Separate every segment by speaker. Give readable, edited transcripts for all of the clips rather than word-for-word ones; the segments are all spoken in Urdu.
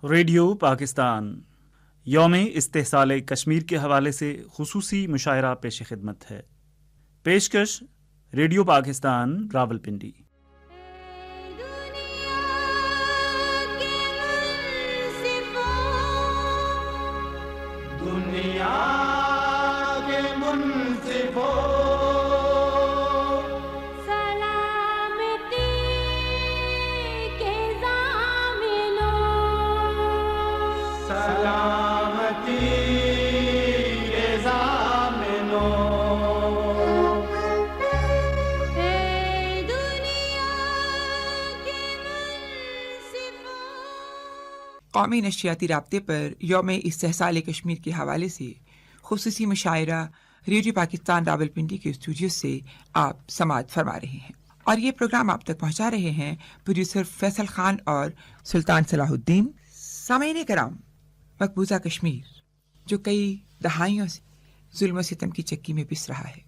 Speaker 1: ریڈیو پاکستان یوم استحصال کشمیر کے حوالے سے خصوصی مشاعرہ پیش خدمت ہے۔ پیشکش ریڈیو پاکستان راولپنڈی۔
Speaker 2: دنیا کے منصفوں سلامتی کے ضامنوں، سلامتی کے ضامنوں، اے دنیا کے منصفوں۔
Speaker 3: قومی نشریاتی رابطے پر یوم استحصال کشمیر کے حوالے سے خصوصی مشاعرہ ریڈیو پاکستان راولپنڈی کے اسٹوڈیو سے آپ سماعت فرما رہے ہیں، اور یہ پروگرام آپ تک پہنچا رہے ہیں پروڈیوسر فیصل خان اور سلطان صلاح الدین۔ سامعین کرام، مقبوضہ کشمیر جو کئی دہائیوں سے ظلم و ستم کی چکی میں پس رہا ہے،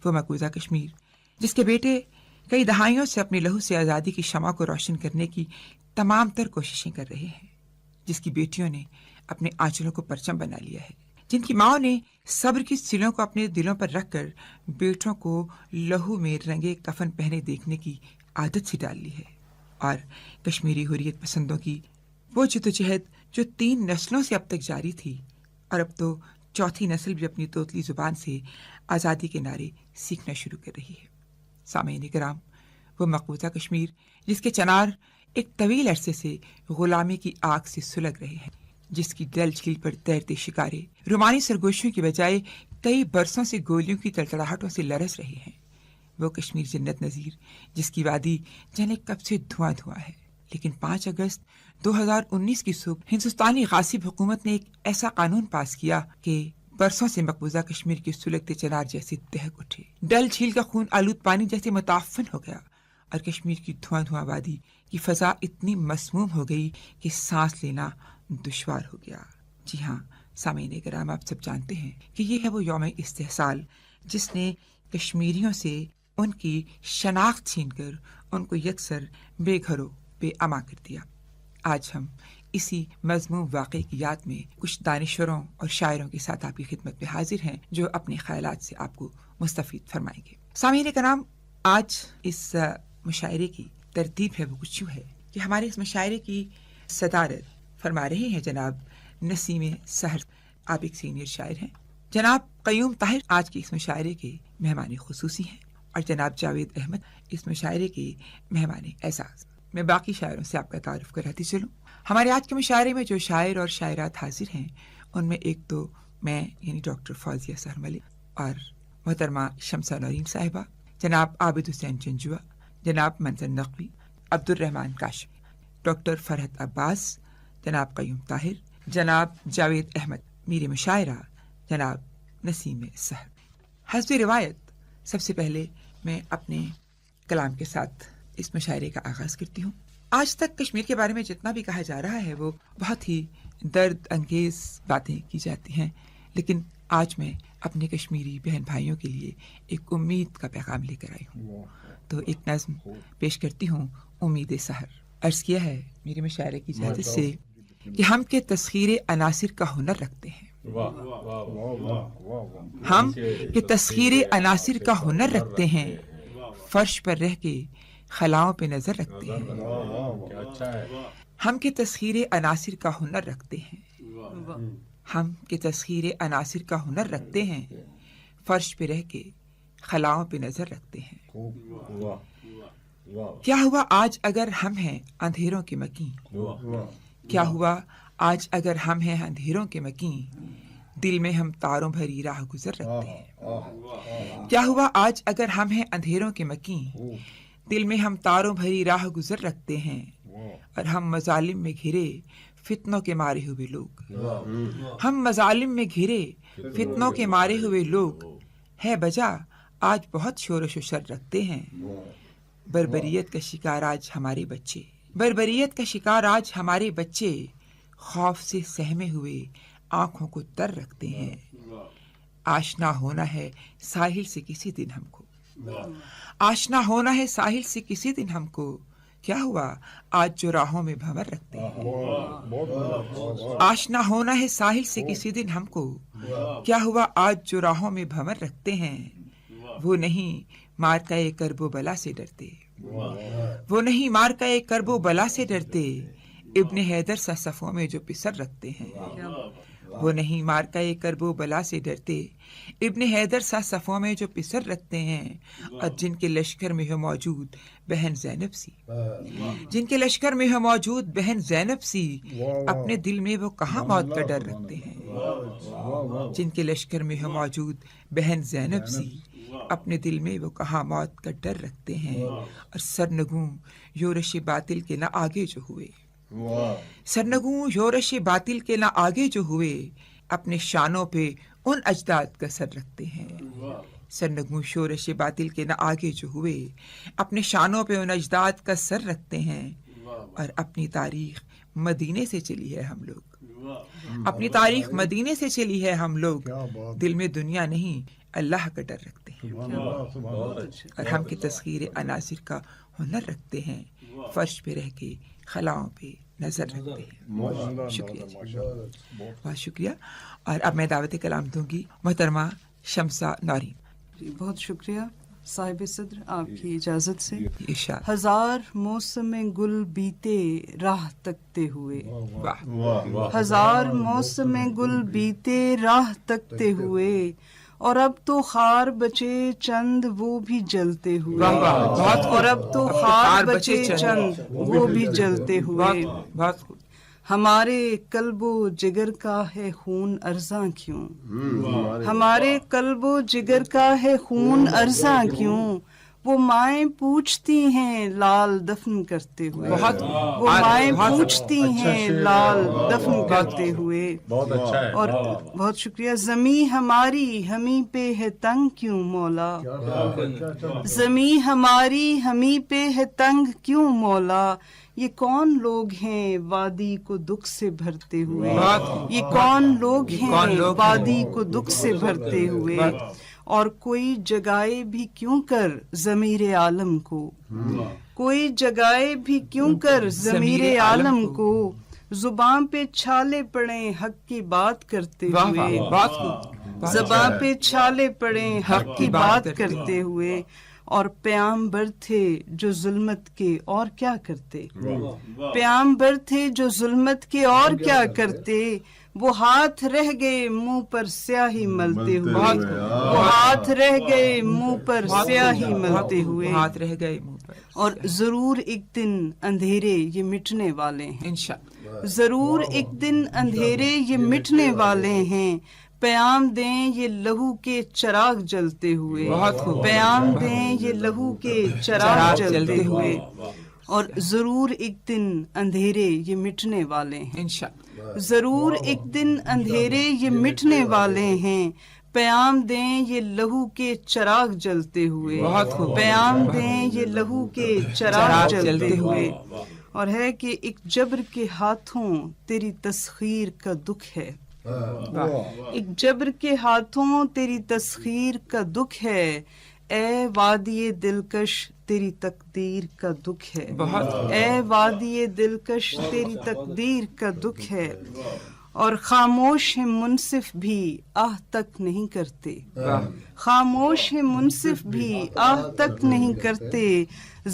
Speaker 3: وہ مقبوضہ کشمیر جس کے بیٹے کئی دہائیوں سے اپنے لہو سے آزادی کی شمع کو روشن کرنے کی تمام تر کوششیں کر رہے ہیں، جس کی بیٹیوں نے اپنے آنچلوں کو پرچم بنا لیا ہے، جن کی ماؤں نے صبر کی سلوں کو اپنے دلوں پر رکھ کر بیٹوں کو لہو میں رنگے کفن پہنے دیکھنے کی عادت سی ڈال لی ہے، اور کشمیری حریت پسندوں کی وہ جدوجہد جو 3 نسلوں سے اب تک جاری تھی، اور اب تو چوتھی نسل بھی اپنی توتلی زبان سے آزادی کے نعرے سیکھنا شروع کر رہی ہے۔ سامعین کرام، وہ مقبوضہ کشمیر جس کے چنار ایک طویل عرصے سے غلامی کی آگ سے سلگ رہے ہیں، جس کی ڈل جھیل پر تیرتے شکارے رومانی سرگوشیوں کی بجائے کئی برسوں سے گولیوں کی تڑتڑاہٹوں سے لرز رہے ہیں، وہ کشمیر جنت نظیر جس کی وادی جانے کب سے دھواں دھواں ہے، لیکن 5 اگست 2019 کی صبح ہندوستانی غاصب حکومت نے ایک ایسا قانون پاس کیا کہ برسوں سے مقبوضہ کشمیر کے سلگتے چنار جیسے دہک اٹھے، ڈل جھیل کا خون آلود پانی جیسے متعفن ہو گیا، اور کشمیر کی دھواں دھواں وادی کی فضا اتنی مسموم ہو گئی کہ سانس لینا دشوار ہو گیا۔ جی ہاں سامعین کرام، آپ سب جانتے ہیں کہ یہ ہے وہ یوم استحصال جس نے کشمیریوں سے ان کی شناخت چھین کر ان کو یکسر بے گھروں بے اما کر دیا۔ آج ہم اسی مضموم واقعے کی یاد میں کچھ دانشوروں اور شاعروں کے ساتھ آپ کی خدمت میں حاضر ہیں، جو اپنے خیالات سے آپ کو مستفید فرمائیں گے۔ سامعین کرام، آج اس مشاعرے کی ترتیب ہے وہ کچھ یوں ہے کہ ہمارے اس مشاعرے کی صدارت فرما رہے ہیں جناب نسیم سحر، آپ ایک سینئر شاعر ہیں، جناب قیوم طاہر آج کے اس مشاعرے کے مہمان خصوصی ہیں، اور جناب جاوید احمد اس مشاعرے کے مہمان اعزاز۔ میں باقی شاعروں سے آپ کا تعارف کراتی چلوں۔ ہمارے آج کے مشاعرے میں جو شاعر اور شاعرات حاضر ہیں، ان میں ایک تو میں یعنی ڈاکٹر فوزیہ سحر ملک اور محترمہ شمسہ نورین صاحبہ، جناب عابد حسین چنجوا، جناب منظر نقوی، عبد الرحمن کاشمی، ڈاکٹر فرحت عباس، جناب قیوم طاہر، جناب جاوید احمد، میر مشاعرہ جناب نسیم سحر۔ حسب روایت سب سے پہلے میں اپنے کلام کے ساتھ اس مشاعرے کا آغاز کرتی ہوں۔ آج تک کشمیر کے بارے میں جتنا بھی کہا جا رہا ہے وہ بہت ہی درد انگیز باتیں کی جاتی ہیں، لیکن آج میں اپنے کشمیری بہن بھائیوں کے لیے ایک امید کا پیغام لے کر آئی ہوں، تو ایک نظم پیش کرتی ہوں، امید سحر۔ عرض کیا ہے میرے مشاعرے کی اجازت سے کہ ہم کے تسخیر عناصر کا ہنر رکھتے ہیں، ہم کے تسخیر عناصر کا ہنر رکھتے ہیں، فرش پر رہ کے خلاؤں پہ نظر رکھتے ہیں، ہم کے تسخیر عناصر کا ہنر رکھتے ہیں، ہم کے تسخیر عناصر کا ہنر رکھتے ہیں، فرش پہ رہ کے خلاؤں پہ نظر رکھتے ہیں۔ کیا ہوا آج اگر ہم ہیں اندھیروں کے مکین، کیا ہوا آج اگر ہم ہیں اندھیروں کے مکین، دل میں ہم تاروں بھری راہ گزر رکھتے ہیں۔ کیا ہوا آج اگر ہم ہیں اندھیروں کے مکین، دل میں ہم تاروں بھری راہ گزر رکھتے ہیں، اور ہم مظالم میں گھرے فتنوں کے مارے ہوئے لوگ، ہم مظالم میں گھرے فتنوں کے مارے ہوئے لوگ، ہے بجا آج بہت شورش و شر رکھتے ہیں، بربریت کا شکار آج ہمارے بچے، بربریت کا شکار آج ہمارے بچے، خوف سے سہمے ہوئے آنکھوں کو تر رکھتے ہیں۔ آشنا ہونا ہے ساحل سے کسی دن ہم کو، آشنا ہونا ہے ساحل سے کسی دن ہم کو، کیا ہوا آج جو راہوں میں بھنور رکھتے ہیں. آشنا ہونا ہے ساحل سے کسی دن ہم کو. کیا ہوا آج جو راہوں میں بھنور رکھتے ہیں. وہ نہیں مارکہ کرب و بلا سے ڈرتے. وہ نہیں مارکہ کرب و بلا سے ڈرتے. ابن حیدر سا صفوں میں جو پسر رکھتے ہیں. وہ نہیں مارکہ کرب و بلا سے ڈرتے. ابن حیدر سا صفوں میں جو پسر رکھتے ہیں. اور جن کے لشکر میں ہے موجود بہن زینب سی. جن کے لشکر میں ہے موجود بہن زینب سی. اپنے دل میں وہ کہاں موت کا ڈر رکھتے ہیں. جن کے لشکر میں ہے موجود بہن زینب سی. اپنے دل میں وہ کہاں موت کا ڈر رکھتے ہیں. اور سرنگوں یورش باطل کے نہ آگے جو ہوئے. سرنگوں یورش باطل کے نہ آگے جو ہوئے. اپنے شانوں پہ ان اجداد کا سر رکھتے ہیں. سرنگوں شورش باطل کے نہ آگے جو ہوئے. اپنے شانوں پہ ان اجداد کا سر رکھتے ہیں. اور اپنی تاریخ مدینے سے چلی ہے ہم لوگ. اپنی تاریخ مدینے سے چلی ہے ہم لوگ. دل میں دنیا نہیں اللہ کا ڈر رکھتے ہیں. اور ہم کی تسخیر عناصر کا ہنر رکھتے ہیں. فرش پہ رہ کے خلاؤں پہ نظر رکھتے ہیں. شکریہ جی. بہت شکریہ. اور اب میں دعوت کلام دوں گی محترمہ شمسہ نورین.
Speaker 4: بہت شکریہ صاحب صدر، آپ کی اجازت سے.
Speaker 3: ارشاد.
Speaker 4: ہزار موسم گل بیتے راہ تکتے ہوئے.
Speaker 3: واہ.
Speaker 4: ہزار موسم گل بیتے راہ تکتے ہوئے. اور اب تو خار بچے چند وہ بھی جلتے ہوئے.
Speaker 3: واہ واہ. بہت
Speaker 4: اور اب تو خار بچے چند وہ بھی جلتے ہوئے.
Speaker 3: بہت خوب.
Speaker 4: ہمارے قلب و جگر کا ہے خون ارزاں کیوں. ہمارے قلب و جگر کا ہے خون ارزاں کیوں. وہ مائیں پوچھتی ہیں لال دفن کرتے ہوئے. وہ مائیں پوچھتی ہیں لال دفن کرتے ہوئے. اور بہت شکریہ. زمیں ہماری ہمیں پہ ہے تنگ کیوں مولا. زمیں ہماری ہمیں پہ ہے تنگ کیوں مولا. یہ کون لوگ ہیں وادی کو دکھ سے بھرتے ہوئے. یہ کون لوگ ہیں وادی کو دکھ سے بھرتے ہوئے. اور کوئی جگائے بھی کیوں کر ضمیر عالم کو. کوئی جگائے بھی کیوں کر ضمیر عالم کو. زباں پہ چھالے پڑے حق کی بات کرتے ہوئے. زباں پہ چھالے پڑے حق کی بات کرتے ہوئے. اور پیامبر تھے جو ظلمت کے اور کیا کرتے. پیامبر تھے جو ظلمت کے اور کیا کرتے. وہ ہاتھ رہ گئے منہ پر سیاہی ملتے ہوئے. وہ ہاتھ رہ گئے منہ پر سیاہی ملتے ہوئے.
Speaker 3: ہاتھ رہ گئے منہ پر.
Speaker 4: اور ضرور ایک دن اندھیرے یہ مٹنے والے ہیں.
Speaker 3: انشاءاللہ.
Speaker 4: ضرور ایک دن اندھیرے یہ مٹنے والے ہیں. پیام دیں یہ لہو کے چراغ جلتے ہوئے. پیام دیں یہ لہو کے چراغ جلتے ہوئے. اور ضرور ایک دن اندھیرے یہ مٹنے والے ہیں.
Speaker 3: انشاءاللہ.
Speaker 4: ضرور ایک دن اندھیرے یہ مٹنے والے ہیں. پیام دیں یہ لہو کے چراغ جلتے ہوئے. پیام دیں یہ لہو کے چراغ جلتے ہوئے. اور ہے کہ ایک جبر کے ہاتھوں تیری تسخیر کا دکھ ہے. ایک جبر کے ہاتھوں تیری تسخیر کا دکھ ہے. اے وادی دلکش تیری تقدیر کا دکھ ہے. اے وادی دلکش تیری تقدیر کا دکھ ہے. اور خاموش ہے منصف بھی آہ تک نہیں کرتے. خاموش ہے منصف بھی آہ تک نہیں کرتے.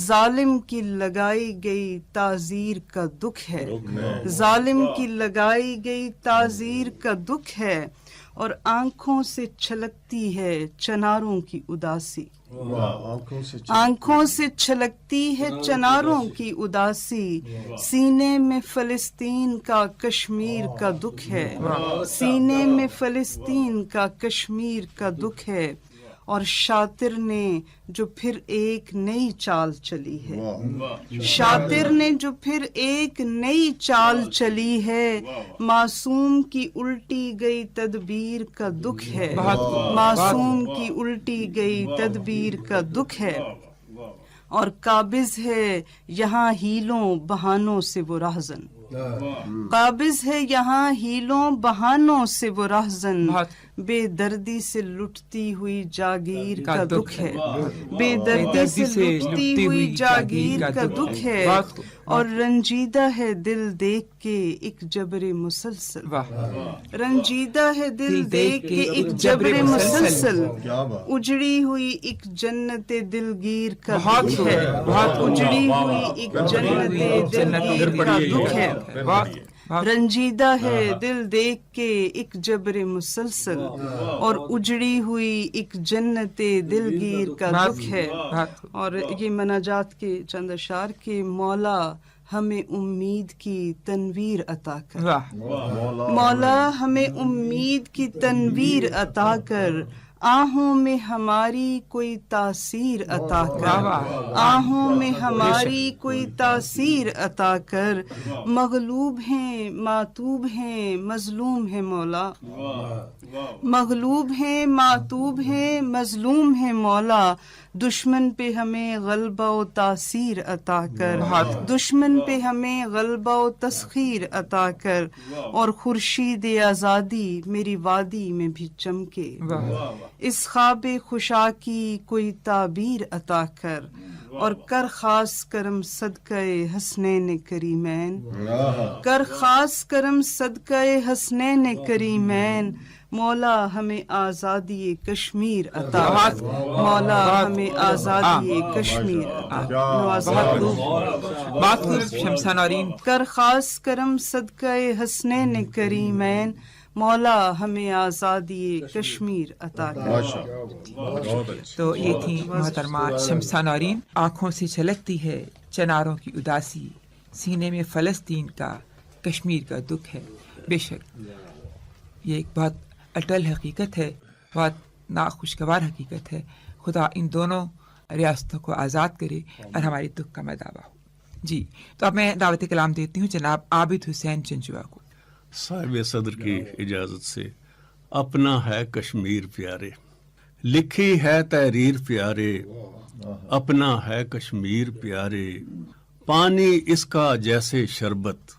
Speaker 4: ظالم کی لگائی گئی تعزیر کا دکھ ہے. ظالم کی لگائی گئی تعزیر کا دکھ ہے. اور آنکھوں سے چھلکتی ہے چناروں کی اداسی. آنکھوں سے چھلکتی ہے چناروں کی اداسی. سینے میں فلسطین کا کشمیر کا دکھ ہے. سینے میں فلسطین کا کشمیر کا دکھ ہے. اور شاطر نے جو پھر ایک نئی چال چلی ہے. شاطر نے جو پھر ایک نئی چال چلی ہے. معصوم کی الٹی گئی تدبیر کا دکھ ہے. معصوم کی الٹی گئی تدبیر کا دکھ ہے. اور قابض ہے یہاں ہیلوں بہانوں سے وہ راہزن. قابض ہے یہاں ہیلوں بہانوں سے وہ راہزن،
Speaker 3: بہت
Speaker 4: بے دردی سے لٹتی ہوئی جاگیر کا دکھ ہے، بے دردی سے لٹتی ہوئی جاگیر کا دکھ ہے، اور رنجیدہ ہے دل دیکھ کے ایک جبر مسلسل، رنجیدہ ہے دل دیکھ کے ایک جبر مسلسل، اجڑی ہوئی ایک جنت دلگیر کا دکھ ہے، اجڑی ہوئی ایک جنت دلگیر کا دکھ ہے، رنجیدہ ہے دل دیکھ کے ایک جبر مسلسل، اور اجڑی ہوئی ایک جنت دلگیر کا دکھ ہے۔ اور یہ مناجات کے چند اشعار کے مولا ہمیں امید کی تنویر عطا کر، مولا ہمیں امید کی تنویر عطا کر، آہوں میں ہماری کوئی تاثیر عطا کر، آہوں میں ہماری کوئی تاثیر عطا کر، مغلوب ہیں معتوب ہیں مظلوم ہے مولا، مغلوب ہیں معتوب ہیں مظلوم ہے مولا، دشمن پہ ہمیں غلبہ و تاثیر عطا کر، دشمن پہ ہمیں غلبہ و تسخیر عطا کر، اور خورشید آزادی میری وادی میں بھی چمکے، اس خواب خوشا کی کوئی تعبیر عطا کر، اور کر خاص کرم صدقہ حسنین کریمین، کر خاص کرم صدقہ حسنین کریمین، مولا ہمیں آزادی کشمیر عطا، مولا ہمیں آزادی کشمیر عطا،
Speaker 3: بات شمسہ نورین،
Speaker 4: کر خاص کرم صدقہ حسنین کریمین، مولا ہمیں آزادی کشمیر عطا کر۔
Speaker 3: تو یہ تھی محترمہ شمسہ نورین۔ آنکھوں سے چھلکتی ہے چناروں کی اداسی، سینے میں فلسطین کا کشمیر کا دکھ ہے۔ بے شک یہ ایک بہت اٹل حقیقت ہے، بہت ناخوشگوار حقیقت ہے۔ خدا ان دونوں ریاستوں کو آزاد کرے اور ہماری دکھ کا مداوع ہو۔ جی تو اب میں دعوت کلام دیتی ہوں جناب عابد حسین چنچوا کو۔
Speaker 5: صاحب صدر کی اجازت سے، اپنا ہے کشمیر پیارے، لکھی ہے تحریر پیارے، اپنا ہے کشمیر پیارے، پانی اس کا جیسے شربت،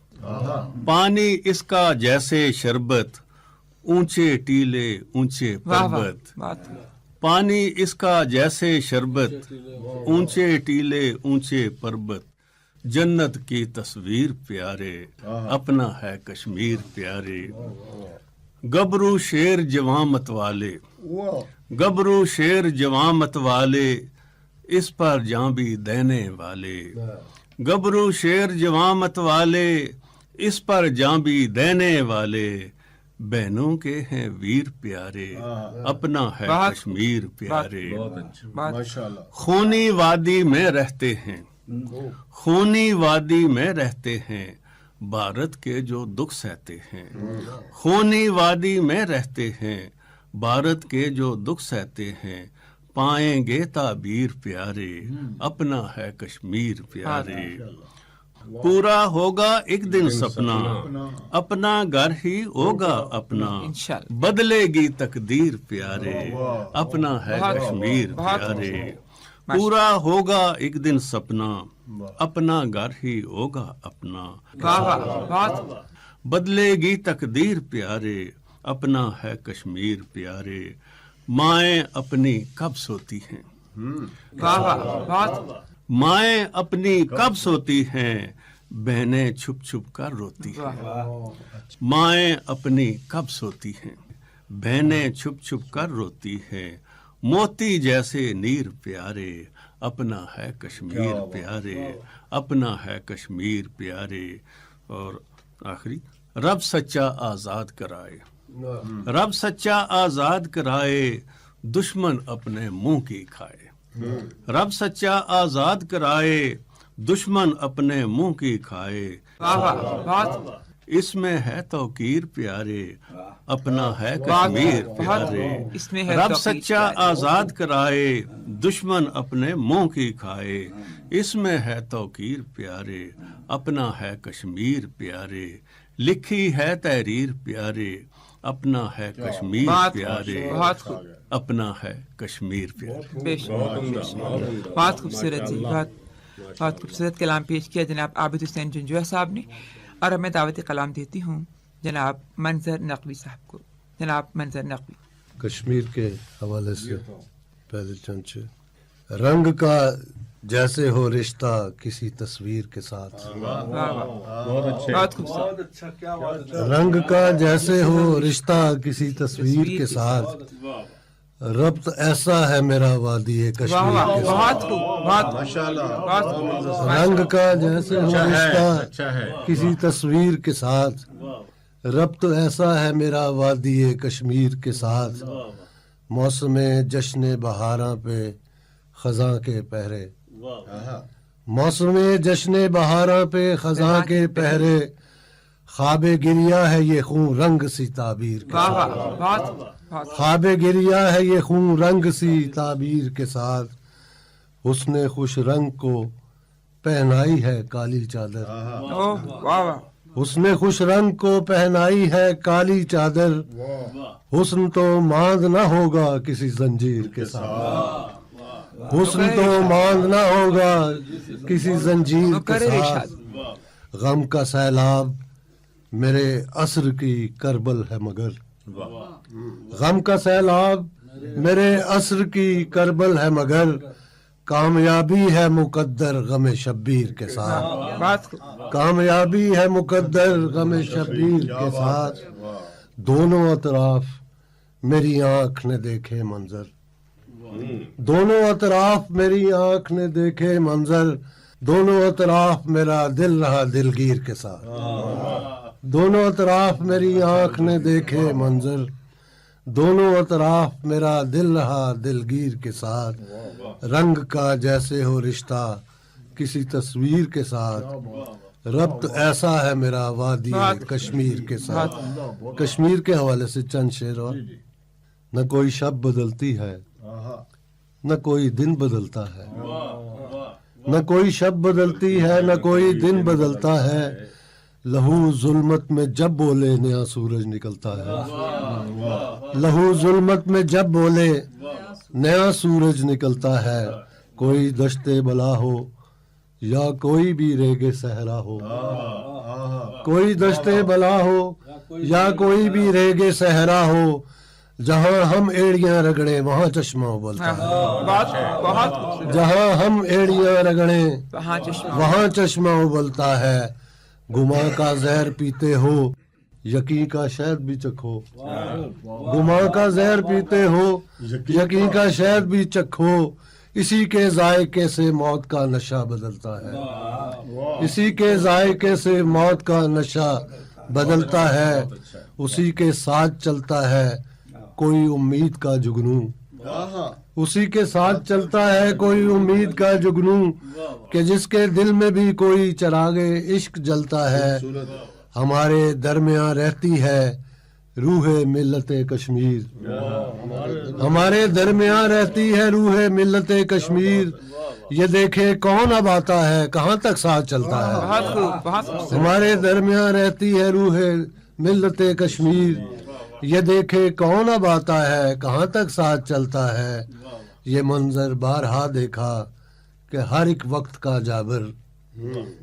Speaker 5: پانی اس کا جیسے شربت، اونچے ٹیلے اونچے پربت، پانی اس کا جیسے شربت، اونچے ٹیلے اونچے پربت، جنت کی تصویر پیارے، اپنا ہے کشمیر پیارے، گبرو شیر جواں مت والے، گبرو شیر جواں مت والے، اس پر جاں بھی دینے والے، گبرو شیر جواں مت والے، اس پر جاں بھی دینے والے، بہنوں کے ہیں ویر پیارے، اپنا ہے کشمیر پیارے، خونی وادی میں رہتے ہیں، خونی وادی میں رہتے ہیں، بھارت کے جو دکھ سہتے ہیں، خونی وادی میں رہتے ہیں، بھارت کے جو دکھ سہتے ہیں، پائیں گے تعبیر پیارے، اپنا ہے کشمیر پیارے، پورا ہوگا ایک دن سپنا، اپنا گھر ہی ہوگا اپنا، بدلے گی تقدیر پیارے، اپنا ہے کشمیر پیارے، پورا ہوگا ایک دن سپنا، اپنا گھر ہی ہوگا اپنا، بدلے گی تقدیر پیارے، اپنا ہے کشمیر پیارے، مائیں اپنی کب سوتی ہیں، مائیں اپنی کب سوتی ہیں، بہنیں چھپ چھپ کر روتی ہیں، مائیں اپنی کب سوتی ہیں، بہنیں چھپ چھپ کر روتی ہیں، موتی جیسے نیر پیارے، اپنا ہے کشمیر پیارے، اپنا ہے کشمیر پیارے، اور آخری رب سچا آزاد کرائے، رب سچا آزاد کرائے، دشمن اپنے منہ کی کھائے، رب سچا آزاد کرائے، دشمن اپنے منہ کی کھائے، اس میں ہے توقیر پیارے، اپنا ہے کشمیر پیارے، رب سچا آزاد کرائے، دشمن اپنے منہ کی کھائے، اس میں ہے توقیر پیارے، اپنا ہے کشمیر پیارے، لکھی ہے تحریر پیارے، اپنا ہے کشمیر پیارے، اپنا ہے کشمیر پیارے۔
Speaker 3: بہت خوبصورت جی، بہت خوبصورت کلام پیش کیا جناب عابد حسین چنچوا صاحب نے۔ اور اب میں دعوت کلام دیتی ہوں جناب منظر نقوی صاحب کو. جناب منظر نقوی.
Speaker 6: کشمیر کے حوالے سے پہلے چنچے. رنگ کا جیسے ہو رشتہ کسی تصویر کے ساتھ.
Speaker 3: بہت خوبصورت.
Speaker 6: رنگ کا جیسے ہو رشتہ کسی تصویر کے ساتھ، ربط ایسا ہے میرا وادی کشمیر کے ساتھ.
Speaker 3: بہت خوب. بہت
Speaker 6: رنگ کا جیسے ہو رشتہ کسی تصویر کے ساتھ، ربط ایسا ہے میرا وادی کشمیر کے ساتھ. موسم جشن بہاراں پہ خزاں کے پہرے، موسم جشن بہاراں پہ خزاں کے پہرے، خواب گریا ہے یہ خون رنگ سی تعبیر کے ساتھ. خواب گریا ہے یہ خون رنگ سی تعبیر کے ساتھ. حسن خوش رنگ کو پہنائی ہے کالی چادر، حسن خوش رنگ کو پہنائی ہے کالی چادر. حسن تو ماند نہ ہوگا کسی زنجیر کے ساتھ، حسن تو ماند نہ ہوگا کسی زنجیر کے ساتھ. غم کا سیلاب میرے عصر کی کربل ہے مگر، غم کا سیلاب میرے عصر کی کربل ہے مگر، کامیابی ہے مقدر غم شبیر کے ساتھ، کامیابی ہے مقدر غم شبیر کے ساتھ. دونوں اطراف میری آنکھ نے دیکھے منظر، دونوں اطراف میری آنکھ نے دیکھے منظر، دونوں اطراف میرا دل رہا دلگیر کے ساتھ. دونوں اطراف میری آنکھ نے دیکھے منظر، دونوں اطراف میرا دل رہا دلگیر کے ساتھ. رنگ کا جیسے ہو رشتہ کسی تصویر کے ساتھ، ربط ایسا ہے میرا وادی کشمیر کے ساتھ. کشمیر کے حوالے سے چند شعر اور. نہ کوئی شب بدلتی ہے، نہ کوئی دن بدلتا ہے، نہ کوئی شب بدلتی ہے، نہ کوئی دن بدلتا ہے. لہو ظلمت میں جب بولے نیا سورج نکلتا ہے، لہو ظلمت میں جب بولے نیا سورج نکلتا ہے. کوئی دشتے بلا ہو یا کوئی بھی ریگے صحرا ہو، کوئی دشتے بلا ہو یا کوئی بھی ریگے صحرا ہو، جہاں ہم ایڑیاں رگڑیں وہاں چشمہ ابلتا ہے، جہاں ہم ایڑیاں رگڑیں وہاں چشمہ ابلتا ہے. گما کا زہر پیتے ہو یقین کا شہد بھی چکھو، گما کا زہر پیتے ہو یقین کا شہد بھی چکھو. اسی کے ذائقے سے موت کا نشہ بدلتا ہے، اسی کے ذائقے سے موت کا نشہ بدلتا ہے. اسی کے ساتھ چلتا ہے کوئی امید کا جگنو، اسی کے ساتھ چلتا ہے کوئی امید کا جگنو، کہ جس کے دل میں بھی کوئی چراغ عشق جلتا ہے. ہمارے درمیان رہتی ہے روح ملت کشمیر، ہمارے درمیان رہتی ہے روح ملت کشمیر. یہ دیکھے کون اب آتا ہے کہاں تک ساتھ چلتا ہے. ہمارے درمیان رہتی ہے روح ملت کشمیر. یہ دیکھے کون اب آتا ہے کہاں تک ساتھ چلتا ہے. یہ منظر بارہا دیکھا کہ ہر ایک وقت کا جابر،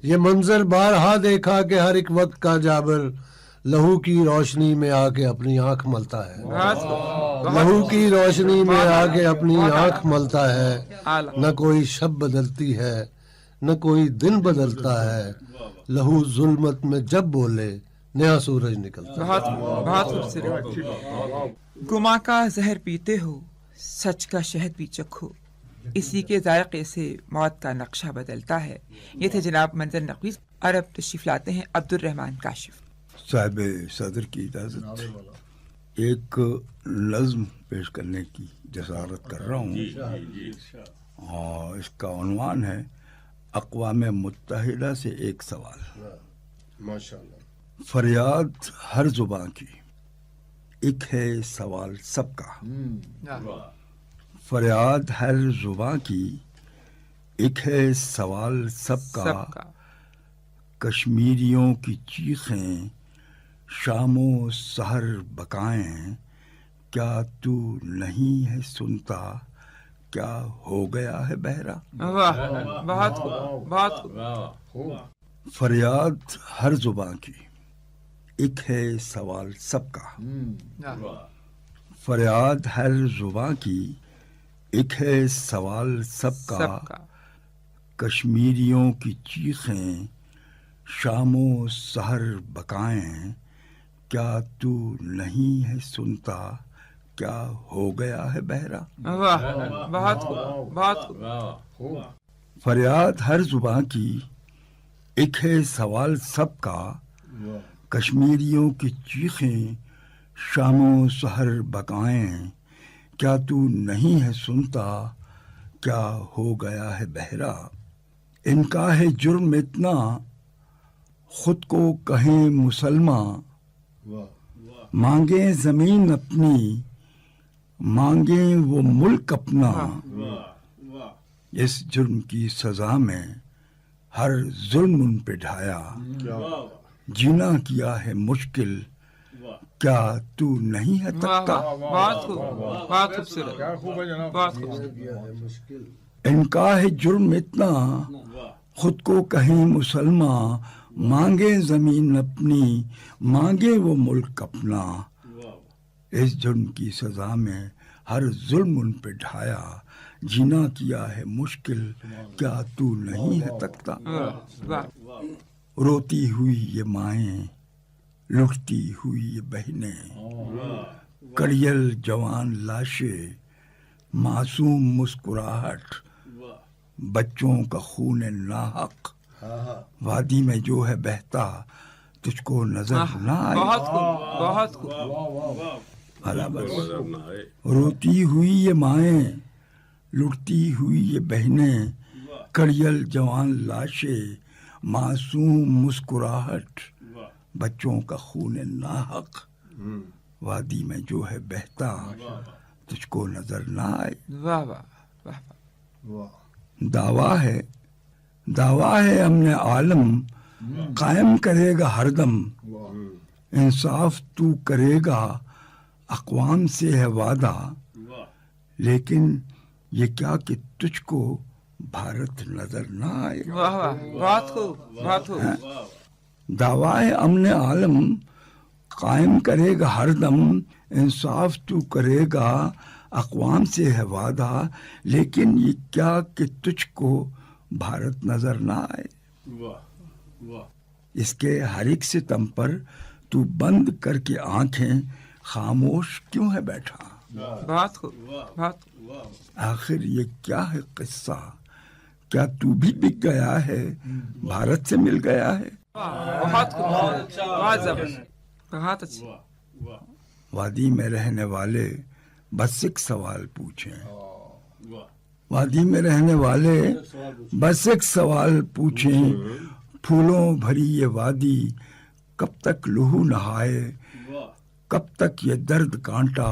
Speaker 6: یہ منظر بارہا دیکھا کہ ہر ایک وقت کا جابر. لہو کی روشنی میں آ کے اپنی آنکھ ملتا ہے، لہو کی روشنی میں آ کے اپنی آنکھ ملتا ہے. نہ کوئی شب بدلتی ہے نہ کوئی دن بدلتا ہے، لہو ظلمت میں جب بولے نیا سورج نکلتا ہے.
Speaker 3: بہت خوبصورت. گما کا زہر پیتے ہو سچ کا شہد بھی چکھو، اسی کے ذائقے سے موت کا نقشہ بدلتا ہے. یہ تھے جناب منظر نقوی. اور اب تشریف لاتے ہیں عبد الرحمن کاشف.
Speaker 7: صاحب صدر کی اجازت ایک نظم پیش کرنے کی جسارت کر رہا ہوں، اور اس کا عنوان ہے اقوام متحدہ سے ایک سوال. فریاد ہر زباں کی، ایک ہے سوال سب کا. فریاد ہر زباں کی، ایک ہے سوال سب کا. کشمیریوں کی چیخیں شام و سحر بقائیں، کیا تو نہیں ہے سنتا کیا ہو گیا ہے بہرا.
Speaker 3: بہت خوب.
Speaker 7: فریاد ہر زباں کی، ایک ہے سوال سب کا. فریاد ہر زباں کی، ایک ہے سوال سب کا. کشمیریوں کی چیخیں شام و سحر بقائیں، کیا تو نہیں ہے سنتا، کیا ہو گیا ہے بہرا. فریاد ہر زباں کی، ایک ہے سوال سب کا. کشمیریوں کی چیخیں شام و سحر بقائیں، کیا تو نہیں ہے سنتا، کیا ہو گیا ہے بہرا. ان کا ہے جرم اتنا، خود کو کہیں مسلمان، مانگیں زمین اپنی، مانگیں وہ ملک اپنا. اس جرم کی سزا میں ہر ظلم ان پہ ڈھایا، جینا کیا ہے مشکل، کیا تو نہیں ہے تکتا. ان کا ہے جرم اتنا، خود کو کہیں مسلمان، مانگے زمین اپنی، مانگے وہ ملک اپنا. اس جرم کی سزا میں ہر ظلم ان پہ ڈھایا، جینا کیا ہے مشکل، کیا تو نہیں ہے تکتا. روتی ہوئی یہ مائیں، لٹتی ہوئی یہ بہنیں، کڑیل جوان لاشیں، معصوم مسکراہٹ، بچوں کا خون ناحق. وادی میں جو ہے بہتا، تجھ کو نظر نہ آئے. روتی ہوئی یہ مائیں، لٹتی ہوئی یہ بہنیں، کڑیل جوان لاشیں، معصوم مسکراہٹ، بچوں کا خون ناحق. وادی میں جو ہے بہتا، تجھ کو نظر نہ آئے. دعویٰ ہے امن عالم، قائم کرے گا ہر دم. انصاف تو کرے گا، اقوام سے ہے وعدہ. لیکن یہ کیا کہ تجھ کو بھارت نظر نہ آئے. دعویٰ ہے امن عالم، قائم کرے گا ہر دم. انصاف تو کرے گا، اقوام سے ہے وعدہ. لیکن یہ کیا کہ تجھ کو بھارت نظر نہ آئے. اس کے ہر ایک ستم پر تو بند کر کے آنکھیں خاموش کیوں ہے بیٹھا. آخر یہ کیا ہے قصہ، کیا تو بھی بک گیا ہے، بھارت سے مل گیا ہے. وادی میں رہنے والے بس ایک سوال پوچھیں. وادی میں رہنے والے بس ایک سوال پوچھیں، پھولوں بھری یہ وادی کب تک لہو نہائے، کب تک یہ درد کانٹا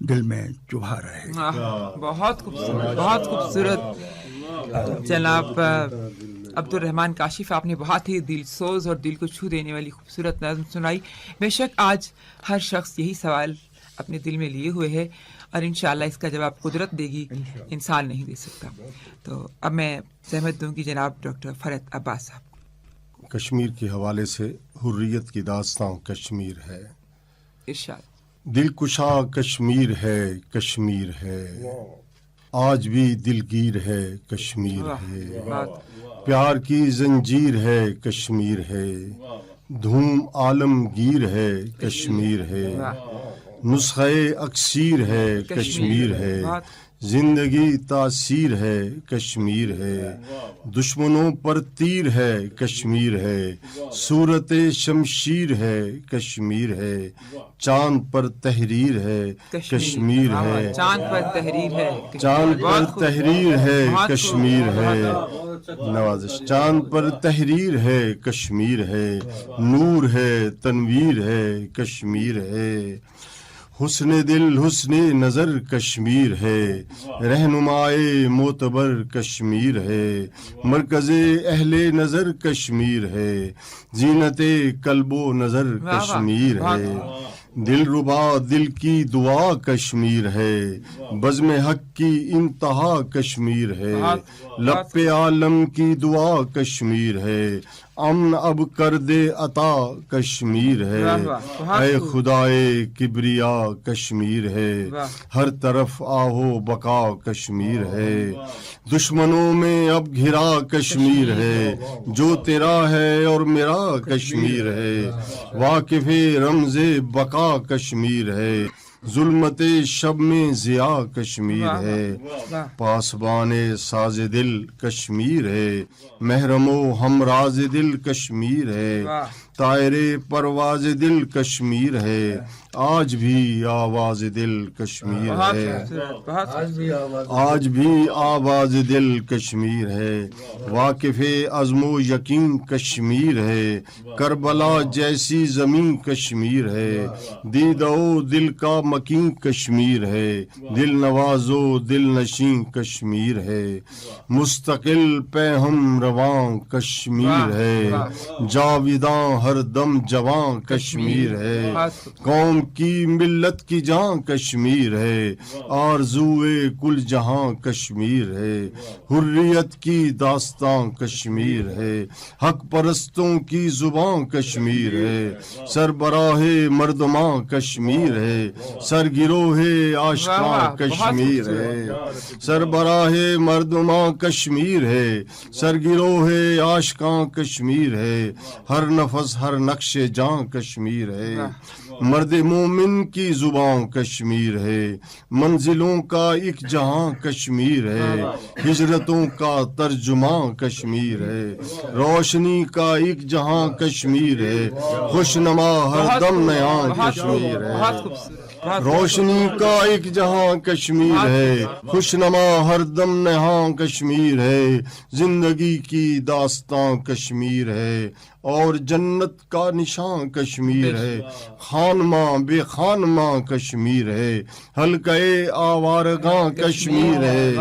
Speaker 7: دل میں چبھا رہے.
Speaker 3: بہت خوبصورت جناب عبد الرحمان کاشف، آپ نے بہت ہی دل سوز اور دل کو چھو دینے والی خوبصورت نظم سنائی. بے شک آج ہر شخص یہی سوال اپنے دل میں لیے ہوئے ہے، اور انشاءاللہ اس کا جواب قدرت دے گی، انسان نہیں دے سکتا. تو اب میں زحمت دوں گی جناب ڈاکٹر فرحت عباس صاحب.
Speaker 8: کشمیر کے حوالے سے حریت کی داستان کشمیر ہے.
Speaker 3: ارشاد.
Speaker 8: دل کشا کشمیر ہے، کشمیر ہے، آج بھی دلگیر ہے، کشمیر ہے. پیار کی زنجیر ہے، کشمیر ہے، دھوم عالمگیر ہے، کشمیر ہے. نسخہ اکسیر ہے، کشمیر ہے، زندگی تاثیر ہے، کشمیر ہے. دشمنوں پر تیر ہے، کشمیر ہے، صورت شمشیر ہے، کشمیر ہے. چاند پر تحریر ہے، کشمیر ہے.
Speaker 3: چاند پر تحریر ہے،
Speaker 8: چاند پر تحریر ہے، کشمیر ہے. نوازش. چاند پر تحریر ہے، کشمیر ہے، نور ہے، تنویر ہے، کشمیر ہے. حسن دل حسن نظر کشمیر ہے، رہنمائے معتبر کشمیر ہے. مرکز اہل نظر کشمیر ہے، زینت قلب و نظر کشمیر ہے. دل ربا دل کی دعا کشمیر ہے، بزم حق کی انتہا کشمیر ہے. لب عالم کی دعا کشمیر ہے، امن اب کر دے عطا کشمیر ہے، اے خدائے کبریا کشمیر ہے، ہر طرف آہو بقا کشمیر ہے، دشمنوں میں اب گھرا کشمیر ہے، جو تیرا ہے اور میرا کشمیر ہے، واقف رمز بقا کشمیر ہے، ظلمت شب میں ضیاء کشمیر ہے، پاسبان ساز دل کشمیر ہے، محرم و ہمراز دل کشمیر ہے، طائر پرواز دل کشمیر ہے، آج بھی آواز دل کشمیر ہے، آج بھی آواز دل کشمیر ہے، واقف عزم و یقین کشمیر ہے، کربلا جیسی زمین کشمیر ہے، دیدہ و دل کا مکین کشمیر ہے، دل نواز و دل نشین کشمیر ہے، مستقل پہ ہم رواں کشمیر ہے، جاویداں ہر دم جواں کشمیر ہے، قوم کی ملت کی جاں کشمیر ہے، آرزوئے کل جہاں کشمیر ہے، حریت کی داستاں کشمیر ہے، حق پرستوں کی زباں کشمیر ہے، سربراہ مردماں کشمیر ہے، سرگروہ عاشقاں کشمیر ہے، سربراہ مردماں کشمیر ہے، سرگروہ عاشقاں کشمیر ہے، ہر نفس ہر نقش جاں کشمیر ہے، مرد مومن کی زباں کشمیر ہے، منزلوں کا ایک جہاں کشمیر ہے، ہجرتوں کا ترجماں کشمیر ہے، روشنی کا ایک جہاں کشمیر ہے، خوشنما ہر دم نیاں کشمیر ہے، روشنی کا ایک جہاں کشمیر ہے، خوشنما ہر دم نہاں کشمیر ہے، زندگی کی داستاں کشمیر ہے، اور جنت کا نشان کشمیر ہے، خانماں بے خانماں کشمیر ہے، حلقہ آوارگاں کشمیر ہے،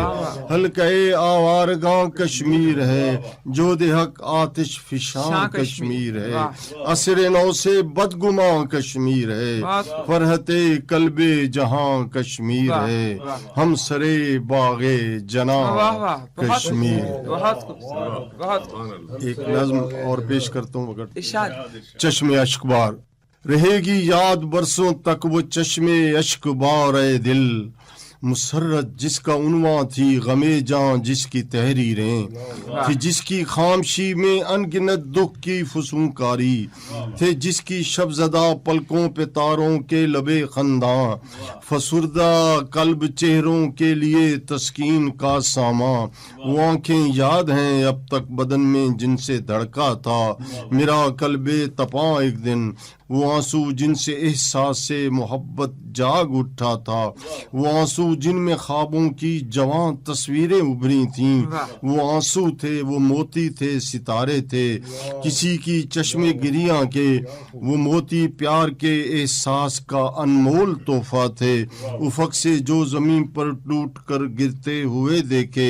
Speaker 8: حلقہ آوارگاں کشمیر ہے، جود حق آتش فشاں کشمیر ہے، عصر نو سے بدگماں کشمیر ہے، فرحت قلب جہاں کشمیر ہے، ہم سرے باغ جناں کشمیر۔ ایک نظم اور پیش کرتا ہوں اگر چشم اشک بار، رہے گی یاد برسوں تک وہ چشم اشک بار اے دل، مسرت جس کا عنواں تھی غم جاں جس کی تحریریں تھی، جس کی خامشی میں انگنت دکھ کی فسونکاری تھے، جس کی شب زدہ پلکوں پہ تاروں کے لبے خنداں، فسردہ قلب چہروں کے لیے تسکین کا سامان، وہ آنکھیں یاد ہیں اب تک بدن میں جن سے دھڑکا تھا میرا قلب تپاں ایک دن، وہ آنسو جن سے احساس سے محبت جاگ اٹھا تھا، وہ آنسو جن میں خوابوں کی جوان تصویریں ابھری تھیں، وہ آنسو تھے، وہ موتی تھے، ستارے تھے کسی کی چشم گریاں کے، وہ موتی پیار کے احساس کا انمول تحفہ تھے، افق سے جو زمین پر ٹوٹ کر گرتے ہوئے دیکھے،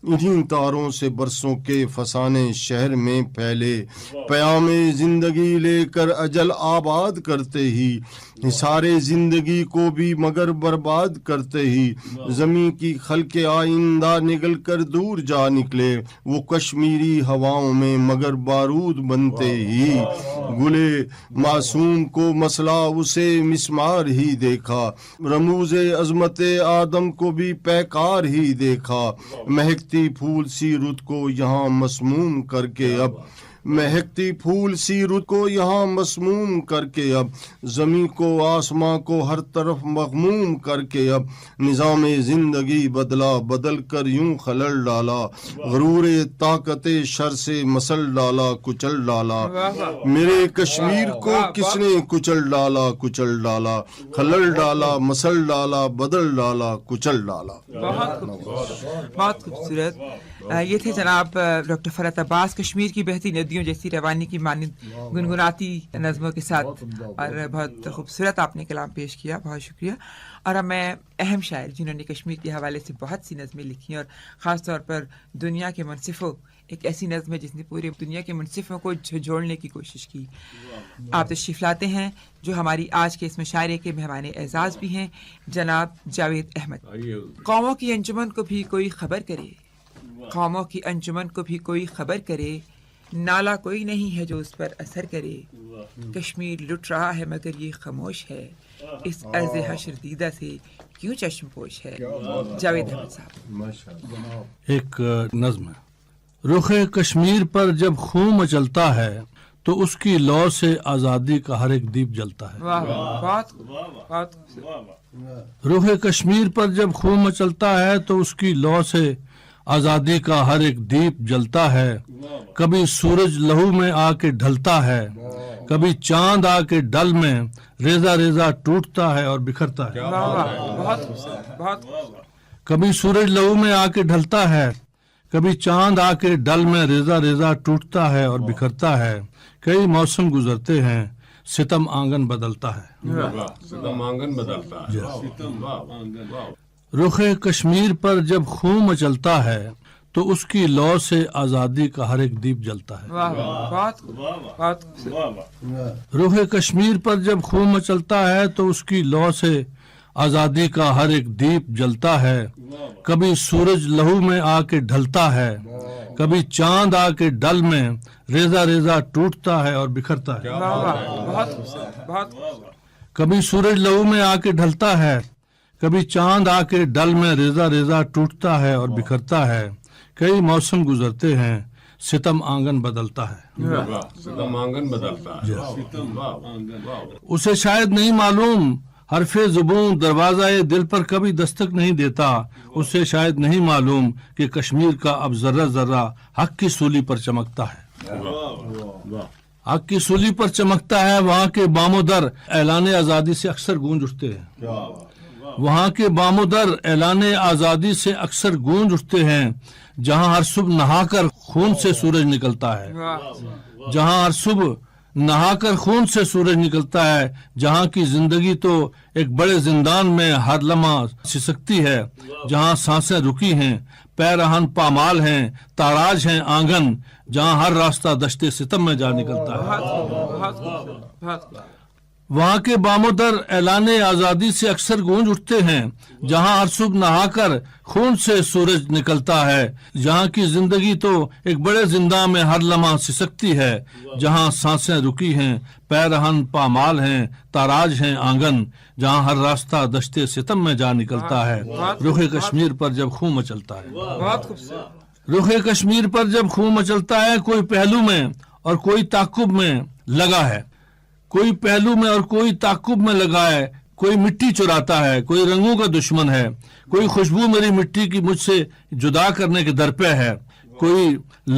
Speaker 8: انہیں تاروں سے برسوں کے فسانے شہر میں پھیلے، پیام زندگی لے کر اجل آباد کرتے ہی، سارے زندگی کو بھی مگر برباد کرتے ہی، زمین کی خلق آئندہ نگل کر دور جا نکلے، وہ کشمیری ہواؤں میں مگر بارود بنتے ہی، گلے معصوم کو مسئلہ اسے مسمار ہی دیکھا، رموز عظمت آدم کو بھی پیکار ہی دیکھا، مہکتی پھول سی رت کو یہاں مسموم کر کے اب، مہکتی پھول سی رت کو یہاں مسموم کر کے اب، زمین کو آسماں کو ہر طرف مغموم کر کے اب، نظام زندگی بدلا بدل کر یوں خلل ڈالا، غرور طاقت شر سے مسل ڈالا کچل ڈالا، میرے کشمیر کو کس نے کچل ڈالا کچل ڈالا، خلل ڈالا مسل ڈالا بدل ڈالا کچل ڈالا۔
Speaker 3: بہت خوبصورت۔ یہ تھے جناب ڈاکٹر فرحت عباس کشمیر کی بہتی ندیوں جیسی روانی کی مانند گنگناتی نظموں کے ساتھ، اور بہت خوبصورت آپ نے کلام پیش کیا، بہت شکریہ۔ اور اب میں اہم شاعر جنہوں نے کشمیر کے حوالے سے بہت سی نظمیں لکھی اور خاص طور پر دنیا کے منصفوں، ایک ایسی نظم ہے جس نے پوری دنیا کے منصفوں کو جھنجھوڑنے کی کوشش کی، آپ تشریف لاتے ہیں جو ہماری آج کے اس مشاعرے کے مہمان اعزاز بھی ہیں، جناب جاوید احمد۔ قوموں کی انجمن کو بھی کوئی خبر کرے، قوموں کی انجمن کو بھی کوئی خبر کرے، نالا کوئی نہیں ہے جو اس پر اثر کرے، کشمیر لٹ رہا ہے مگر یہ خاموش ہے، اس عرض حشر دیدہ سے کیوں چشم پوش ہے۔ جاوید احمد صاحب۔
Speaker 9: ایک نظم ہے، رخ کشمیر پر جب خون مچلتا ہے تو اس کی لو سے آزادی کا ہر ایک دیپ جلتا ہے۔
Speaker 3: واہ واہ، بہت
Speaker 9: رخ کشمیر پر جب خون مچلتا ہے تو اس کی لو سے آزادی کا ہر ایک دیپ جلتا ہے، کبھی سورج لہو میں آ کے ڈھلتا ہے، کبھی چاند آ کے ڈل میں ریزہ ریزہ ٹوٹتا ہے اور بکھرتا ہے۔ کبھی سورج لہو میں آ کے ڈھلتا ہے، کبھی چاند آ کے ڈل میں ریزہ ریزہ ٹوٹتا ہے اور بکھرتا ہے، کئی موسم گزرتے ہیں، ستم آنگن بدلتا ہے۔
Speaker 5: ستم آنگن بدلتا ہے۔
Speaker 9: رخ کشمیر پر جب خون مچلتا ہے تو اس کی لو سے آزادی کا ہر ایک دیپ جلتا ہے۔ رخ کشمیر پر جب خون مچلتا ہے تو اس کی لو سے آزادی کا ہر ایک دیپ جلتا ہے، کبھی سورج لہو میں آ کے ڈھلتا ہے، کبھی چاند آ کے ڈل میں ریزہ ریزہ ٹوٹتا ہے اور بکھرتا ہے۔ کبھی سورج لہو میں آ کے ڈھلتا ہے، کبھی چاند آ کے ڈل میں ریزہ ریزہ ٹوٹتا ہے اور بکھرتا ہے، کئی موسم گزرتے ہیں، ستم آنگن بدلتا ہے۔
Speaker 5: ستم آنگن بدلتا ہے۔
Speaker 9: اسے شاید نہیں معلوم حرف زبون دروازہ دل پر کبھی دستک نہیں دیتا، اسے شاید نہیں معلوم کہ کشمیر کا اب ذرہ ذرہ حق کی سولی پر چمکتا ہے۔ حق کی سولی پر چمکتا ہے، وہاں کے بام و در اعلان آزادی سے اکثر گونج اٹھتے ہیں۔ وہاں کے بام و در اعلان آزادی سے اکثر گونج اٹھتے ہیں، جہاں ہر صبح نہا کر خون سے سورج نکلتا ہے، جہاں ہر صبح نہا کر خون سے سورج نکلتا ہے، جہاں کی زندگی تو ایک بڑے زندان میں ہر لمحہ سسکتی ہے، جہاں سانسیں رکی ہیں، پیرہن پامال ہیں، تاراج ہیں آنگن، جہاں ہر راستہ دشتے ستم میں جا نکلتا ہے۔ وہاں کے بام و در اعلان آزادی سے اکثر گونج اٹھتے ہیں، جہاں ہر صبح نہا کر خون سے سورج نکلتا ہے، جہاں کی زندگی تو ایک بڑے زندہ میں ہر لمحہ سسکتی ہے، جہاں سانسیں رکی ہیں، پیرہن پامال ہیں، تاراج ہیں آنگن، جہاں ہر راستہ دشتے ستم میں جا نکلتا ہے۔ رخ کشمیر پر جب خون مچلتا ہے، رخ کشمیر پر جب خون مچلتا ہے، کوئی پہلو میں اور کوئی تعاقب میں لگا ہے، کوئی پہلو میں اور کوئی تعاقب میں لگا ہے، کوئی مٹی چراتا ہے، کوئی رنگوں کا دشمن ہے، کوئی خوشبو میری مٹی کی مجھ سے جدا کرنے کے در پہ ہے، کوئی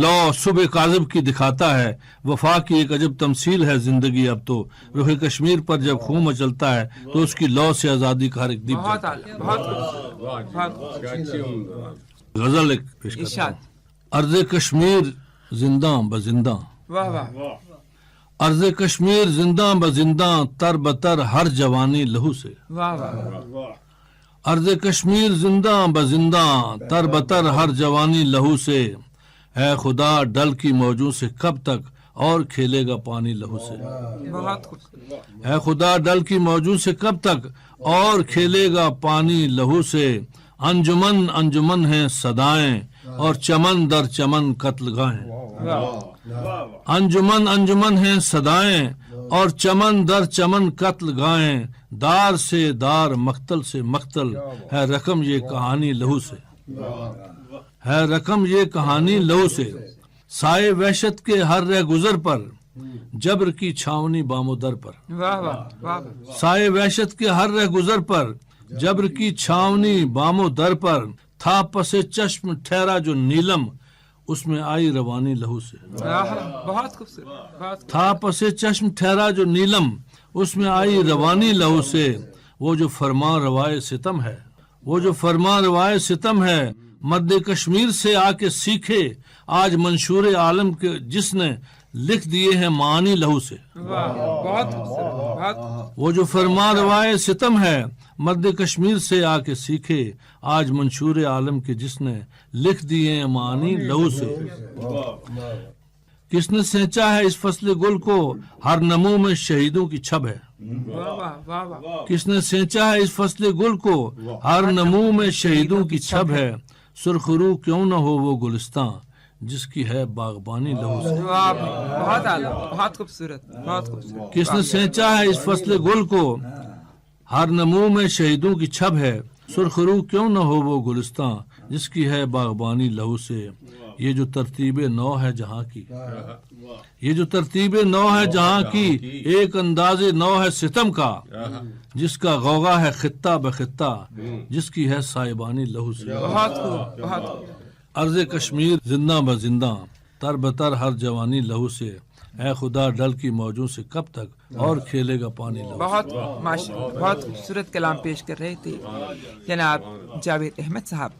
Speaker 9: لو صبح کاذب کی دکھاتا ہے، وفا کی ایک عجب تمثیل ہے زندگی اب تو، رخ کشمیر پر جب خون مچلتا ہے تو اس کی لو سے آزادی کا ہر ایک دیپ جلتا ہے۔ غزل ایک پیش کرتا ہوں۔ ارض کشمیر زنداں بزنداں، ارض کشمیر زنداں بزنداں، تر بتر ہر جوانی لہو سے، ارض کشمیر زنداں بزنداں، تر بتر ہر جوانی لہو سے، اے خدا ڈل کی موجوں سے کب تک اور کھیلے گا پانی لہو سے، اے خدا ڈل کی موجوں سے کب تک اور کھیلے گا پانی لہو سے، انجمن انجمن ہیں صدائیں اور چمن در چمن قتل گاہیں، انجمن انجمن ہیں صدائیں اور چمن در چمن قتل گائیں، دار سے دار مقتل سے مقتل، ہے رقم یہ کہانی لہو سے، ہے رقم یہ کہانی لہو سے، سائے وحشت کے ہر رہ گزر پر، جبر کی چھاونی بام و در پر، سائے وحشت کے ہر رہ گزر پر، جبر کی چھاونی بام و در پر، تھا پس چشم ٹھہرا جو نیلم، اس میں آئی روانی لہو سے، تھا پس چشم ٹھہرا جو نیلم، اس میں آئی روانی لہو سے، وہ جو فرمان روائے ستم ہے، وہ جو فرمان روائے ستم ہے، مرد کشمیر سے آ کے سیکھے، آج منشور عالم کے جس نے لکھ دیے ہیں معانی لہو سے، وہ جو فرمان روائے ستم ہے، مرد کشمیر سے آ کے سیکھے، آج منشور عالم کے جس نے لکھ دیے ہیں معانی لہو سے، کس نے سینچا ہے اس فصل گل کو، ہر نمو میں شہیدوں کی چھب ہے، کس نے سینچا ہے اس فصل گل کو، ہر نمو میں شہیدوں کی چھب ہے، سرخ رو کیوں نہ ہو وہ گلستان، جس کی ہے باغبانی لہو سے.
Speaker 3: واہ، بہت اعلیٰ، بہت خوبصورت، بہت خوبصورت.
Speaker 9: کس نے سینچا ہے اس فصل گل کو، ہر نمو میں شہیدوں کی چھب ہے. سرخرو کیوں نہ ہو وہ گلستان، جس کی ہے باغبانی لہو سے. یہ جو ترتیب نو ہے جہاں کی، یہ جو ترتیب نو ہے جہاں کی، ایک انداز نو ہے ستم کا، جس کا غوغا ہے خطہ بخطہ، جس کی ہے سائبانی لہو سے.
Speaker 3: بہت خوب، بہت خوب.
Speaker 9: ارض کشمیر زندہ بزندہ، تر بتر ہر جوانی لہو سے. اے خدا ڈل کی موجوں سے کب تک اور کھیلے گا پانی لہو.
Speaker 3: بہت ماشاءاللہ، بہت خوبصورت کلام پیش کر رہے تھے جناب جاوید احمد صاحب،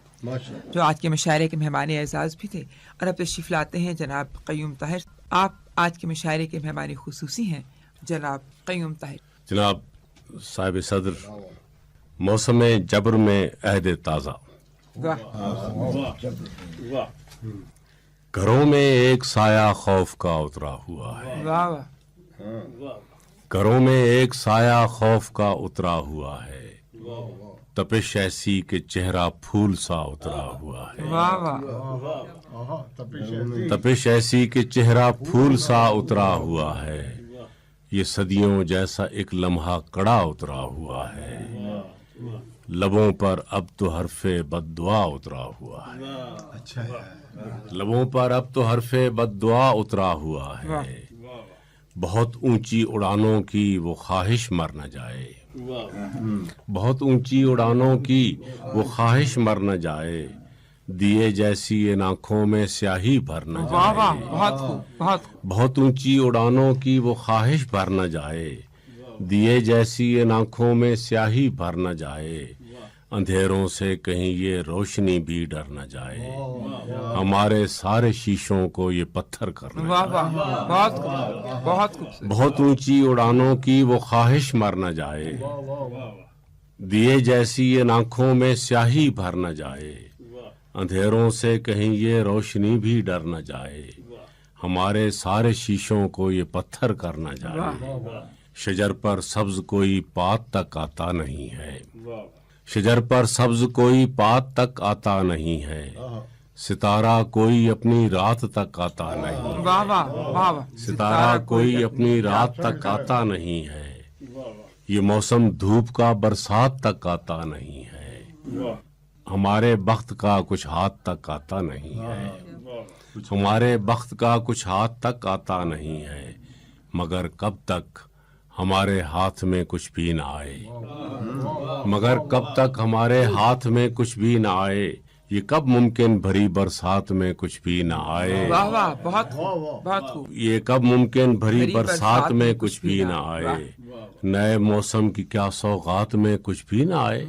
Speaker 3: جو آج کے مشاعرے کے مہمان اعزاز بھی تھے. اور اب تشریف لاتے ہیں جناب قیوم طاہر. آپ آج کے مشاعرے کے مہمان خصوصی ہیں جناب قیوم طاہر.
Speaker 10: جناب صاحب صدر، موسم جبر میں عہد تازہ، گھروں میں ایک سایہ خوف کا اترا ہوا ہے.
Speaker 3: واہ واہ.
Speaker 10: گھروں میں ایک سایہ خوف کا اترا ہوا ہے، تپش ایسی کہ چہرہ پھول سا اترا ہوا ہے.
Speaker 3: واہ واہ.
Speaker 10: تپش ایسی کہ چہرہ پھول سا اترا ہوا ہے، یہ صدیوں جیسا ایک لمحہ کڑا اترا ہوا ہے. لبوں پر اب تو حرف بد دعا اترا ہوا ہے. لبوں پر اب تو حرف بد دعا اترا ہوا ہے. بہت اونچی اڑانوں کی وہ خواہش مر نہ جائے، بہت اونچی اڑانوں کی وہ خواہش مر نہ جائے. دیے جیسی ان آنکھوں میں سیاہی بھر نہ
Speaker 3: واہ واہ.
Speaker 10: جائے.
Speaker 3: بہت خوب، بہت خوب.
Speaker 10: بہت اونچی اڑانوں کی وہ خواہش بھر نہ جائے. دیے جیسی ان آنکھوں میں سیاہی بھر نہ جائے. اندھیروں سے کہیں یہ روشنی بھی ڈر نہ جائے. ہمارے سارے شیشوں کو یہ پتھر کرنا
Speaker 3: واہ واہ. بہت خوب، بہت خوبصورت.
Speaker 10: بہت اونچی اڑانوں کی وہ خواہش مر نہ جائے. دیے جیسی ان آنکھوں میں سیاہی بھر نہ جائے. اندھیروں سے کہیں یہ روشنی بھی ڈر نہ جائے. ہمارے سارے شیشوں کو یہ پتھر کر نہ جائے. شجر پر سبز کوئی پات تک آتا نہیں ہے. شجر پر سبز کوئی پات تک آتا نہیں ہے. ستارہ کوئی اپنی رات تک آتا نہیں.
Speaker 3: واہ واہ. واہ واہ.
Speaker 10: ستارہ کوئی اپنی رات تک آتا نہیں ہے. یہ موسم دھوپ کا برسات تک آتا نہیں ہے. ہمارے بخت کا کچھ ہاتھ تک آتا نہیں ہے. ہمارے بخت کا کچھ ہاتھ تک آتا نہیں ہے. مگر کب تک ہمارے ہاتھ میں کچھ بھی نہ آئے. مگر کب تک ہمارے ہاتھ میں کچھ بھی نہ آئے. یہ کب ممکن بھری برسات میں کچھ بھی نہ آئے.
Speaker 3: واہ واہ. بہت خوب، بہت خوب.
Speaker 10: یہ کب ممکن بھری برسات میں کچھ بھی نہ آئے. نئے موسم کی کیا سوغات میں کچھ بھی نہ آئے.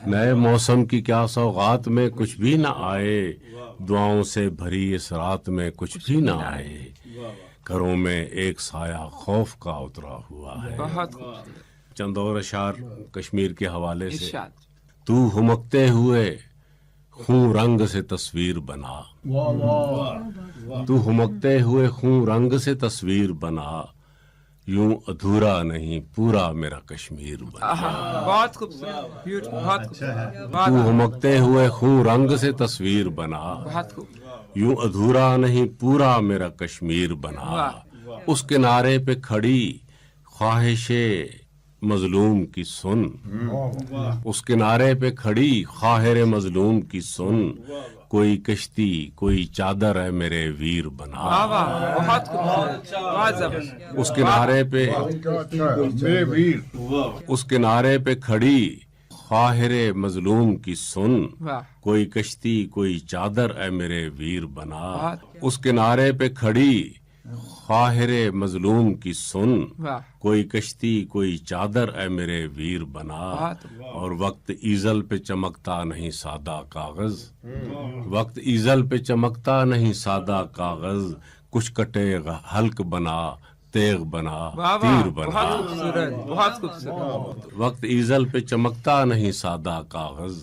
Speaker 10: نئے موسم کی کیا سوغات میں کچھ بھی نہ آئے. دعاؤں سے بھری اس رات میں کچھ بھی نہ آئے. گھروں میں ایک سایہ خوف کا اترا ہوا ہے.
Speaker 3: بہت خوب.
Speaker 10: چند اور اشعار کشمیر کے حوالے سے.
Speaker 3: ارشاد.
Speaker 10: تو ہمکتے ہوئے خون رنگ سے تصویر بنا. تو ہمکتے ہوئے خون رنگ سے تصویر بنا. یوں ادھورا نہیں پورا میرا کشمیر بنا.
Speaker 3: بہت خوبصورت. بہت خوبصورت.
Speaker 10: تو ہمکتے ہوئے خون رنگ سے تصویر بنا.
Speaker 3: بہت خوب.
Speaker 10: یوں ادھورا نہیں پورا میرا کشمیر بنا. اس کنارے پہ کھڑی خواہش مظلوم کی سن. اس کنارے پہ کھڑی خواہر مظلوم کی سن. کوئی کشتی کوئی چادر ہے میرے ویر بنا.
Speaker 3: بہت خوبصورت. بہت زبردست.
Speaker 10: اس کنارے پہ اس کنارے پہ کھڑی خواہر مظلوم کی سن. کوئی کشتی کوئی چادر اے میرے ویر بنا. اس کنارے پہ کھڑی خواہر مظلوم کی سن. کوئی کشتی کوئی چادر اے میرے ویر بنا. اور وقت ایزل پہ چمکتا نہیں سادہ کاغذ. وقت ایزل پہ چمکتا نہیں سادہ کاغذ. کچھ کٹے حلق بنا تیغ بنا تیر بنا.
Speaker 3: بہت خوبصورت.
Speaker 10: وقت ایزل پہ چمکتا نہیں سادہ کاغذ.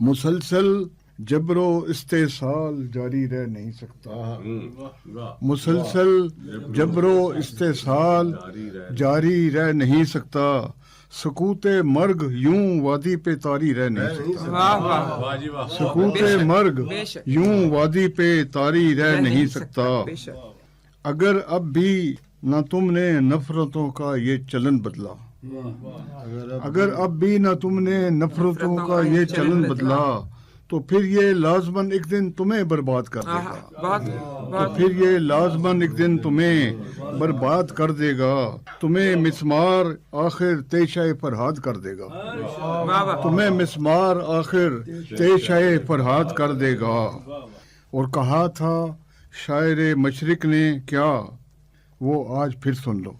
Speaker 8: مسلسل جبر و استحصال جاری رہ نہیں سکتا، مسلسل جبر و استحصال جاری رہ نہیں سکتا، سکوت مرگ یوں وادی پہ طاری رہ نہیں سکتا، سکوت مرگ یوں وادی پہ طاری رہ نہیں سکتا، اگر اب بھی نہ تم نے نفرتوں کا یہ چلن بدلا، اگر اب بھی نہ تم نے نفرتوں کا یہ چلن بدلا، تو پھر یہ لازماً ایک دن تمہیں برباد کر دے گا، تو پھر یہ لازماً ایک دن تمہیں برباد کر دے گا، تمہیں مسمار آخر تیشہ فرہاد کر دے گا، تمہیں مسمار آخر تیشہ فرہاد کر دے گا۔ اور کہا تھا شاعر مشرق نے کیا، وہ آج پھر سن لو،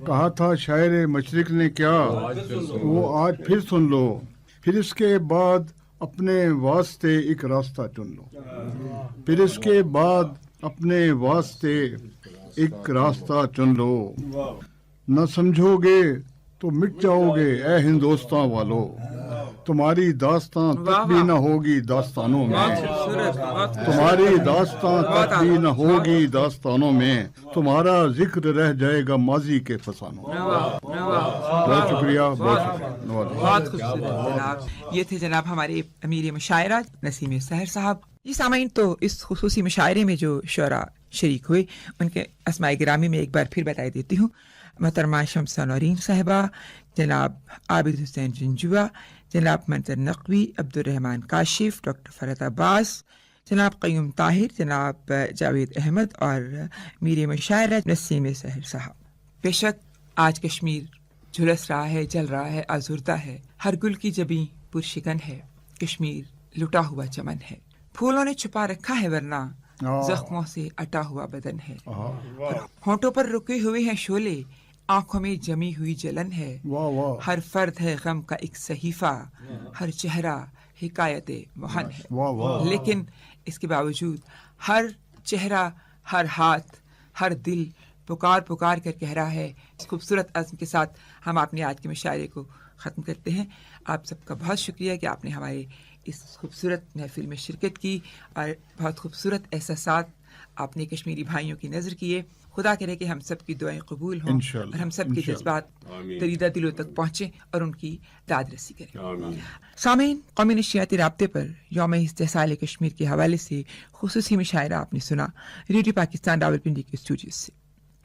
Speaker 8: کہا تھا شاعر مشرق نے کیا، وہ آج پھر سن لو، پھر اس کے بعد اپنے واسطے ایک راستہ چن لو، پھر اس کے بعد اپنے واسطے ایک راستہ چن لو، نہ سمجھو گے تو مٹ جاؤ گے اے ہندوستان والو، تمہاری داستان تک بھی نہ ہوگی داستانوں میں، تمہاری داستان تک بھی نہ ہوگی داستانوں میں، تمہارا ذکر رہ جائے گا ماضی کے فسانوں میں۔ بہت شکریہ، بہت شکریہ،
Speaker 3: بہت خوبصورت جناب۔ یہ تھے جناب ہمارے امیر مشاعرہ نسیم سحر صاحب۔ یہ سامعین تو اس خصوصی مشاعرے میں جو شعراء شریک ہوئے ان کے اسماء گرامی میں ایک بار پھر بتا دیتی ہوں۔ محترمہ شمسہ نورین صاحبہ، جناب عابد حسین جنجوہ، جناب منظر نقوی، عبدالرحمن کاشف، ڈاکٹر فرحت عباس، جناب قیوم طاہر، جناب جاوید احمد اور میر مشاعرہ نسیم سحر صاحب۔ بے شک آج کشمیر جھلس رہا ہے، جل رہا ہے، آزردہ ہے، ہر گل کی جبیں پرشکن ہے، کشمیر لٹا ہوا چمن ہے، پھولوں نے چھپا رکھا ہے ورنہ زخموں سے اٹا ہوا بدن ہے، ہونٹوں پر رکے ہوئے ہیں شعلے، آنکھوں میں جمی ہوئی جلن ہے، ہر فرد ہے غم کا ایک صحیفہ، ہر چہرہ حکایت مہن ہے، لیکن اس کے باوجود ہر چہرہ، ہر ہاتھ، ہر دل پکار پکار کر کہہ رہا ہے۔ اس خوبصورت عزم کے ساتھ ہم اپنے آج کے مشاعرے کو ختم کرتے ہیں۔ آپ سب کا بہت شکریہ کہ آپ نے ہمارے اس خوبصورت محفل میں شرکت کی اور بہت خوبصورت احساسات آپ نے کشمیری بھائیوں کی نظر کیے۔ خدا کرے کہ ہم سب کی دعائیں قبول ہوں اور ہم سب کے جذبات دریدہ دلوں تک پہنچیں اور ان کی داد رسی کریں۔ سامعین، قومی نشریاتی رابطے پر یوم استحصال کشمیر کے حوالے سے خصوصی مشاعرہ آپ نے سنا ریڈیو پاکستان راولپنڈی کے اسٹوڈیو سے۔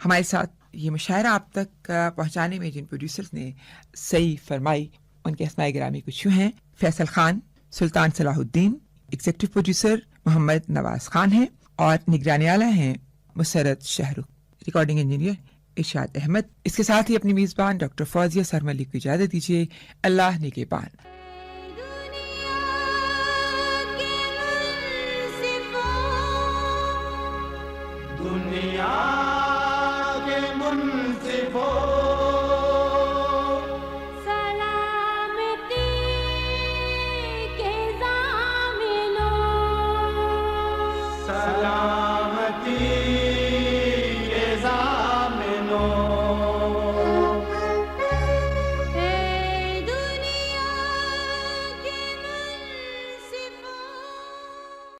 Speaker 3: ہمارے ساتھ یہ مشاعرہ آپ تک پہنچانے میں جن پروڈیوسرز نے صحیح فرمائی ان کے اسماء گرامی کچھ یوں ہیں: فیصل خان، سلطان صلاح الدین، ایگزیکٹو پروڈیوسر محمد نواز خان ہیں اور نگرانی اعلیٰ ہیں مسرت شاہ رخ، ریکارڈنگ انجینئر ارشاد احمد۔ اس کے ساتھ ہی اپنی میزبان ڈاکٹر فوزیہ سرملی کو اجازت دیجیے۔ اللہ نگہبان۔